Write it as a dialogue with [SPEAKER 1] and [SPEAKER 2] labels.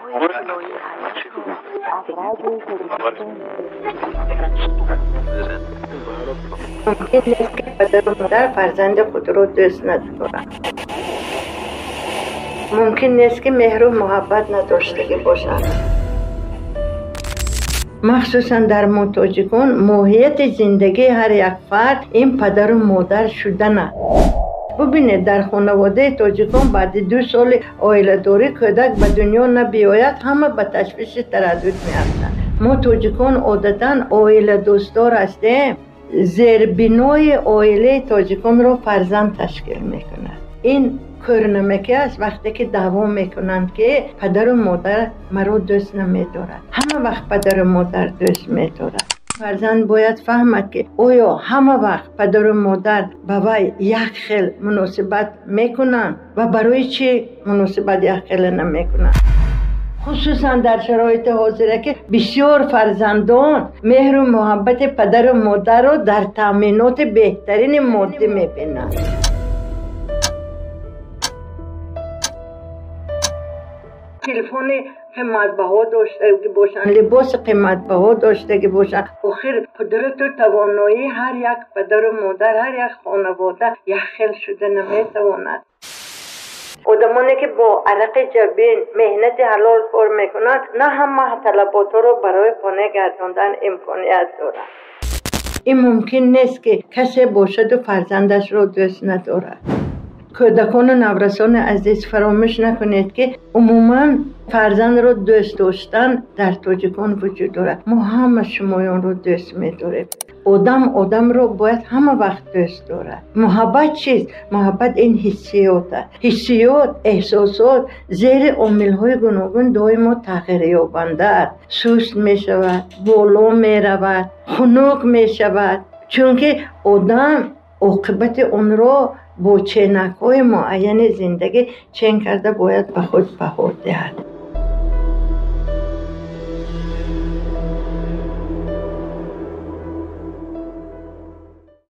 [SPEAKER 1] ممکن نیست که پدر و مادر فرزند خود را دوست ندارند. ممکن نیست که مهر و محبت نداشته باشند. مخصوصا در تاجیکان محیط زندگی هر یک فرد این پدر و مادر شدن. ببینید در خانواده تاجیکان بعد 2 سال عائله داری کودک به دنیا نبیاید همه به تشویش تردد میافتند. ما تاجیکان عادتا عائله دوستدار هستیم. زیربنای عائله تاجیکان را فرزند تشکیل میکند. این کورنمکی است وقتی که دعوا میکنند که پدر و مادر مرا دوست نمیدارد. همه وقت پدر و مادر دوست میدارد. فرزند باید فهمد که آیا همه وقت پدر و مادر به وی یک خیل مناسبت میکنند و برای چی مناسبت یک خیل نمیکنند. خصوصا در شرایط حاضره که بسیار فرزندان مهر و محبت پدر و مادر را در تامینات بهترین ماده میبینند. تلفن قیمت‌بها داشته باشند، لباس قیمت‌بها داشته باشند. آخر قدرت و توانایی هر یک پدر و مادر، هر یک خانواده یک خیل شده نمیتواند. آدمانی که با عرق جبین مهنت حلال کار میکنند نه همه طلبات را برای خانه گرداندن امکانیت دارند. این ممکن نیست که کسی باشد و فرزندش را دوست ندارد. کودکان و نورسان عزیز فراموش نکنید که عموما فرزند را دوست داشتن در تاجیکان وجود دارد. ما همه شمایان را دوست می‌داریم. آدم را باید همه وقت دوست دارد. محبت چیست؟ محبت این حسیات است. حسیات، احساسات زیر عامل‌های گوناگون دائما تغییر یابنده است. سست می‌شود، بالا می‌رود، خنک می‌شود. چون که آدم عاقبت اون را با چینک‌های معین زندگی چین کرده باید به خود بها دهد.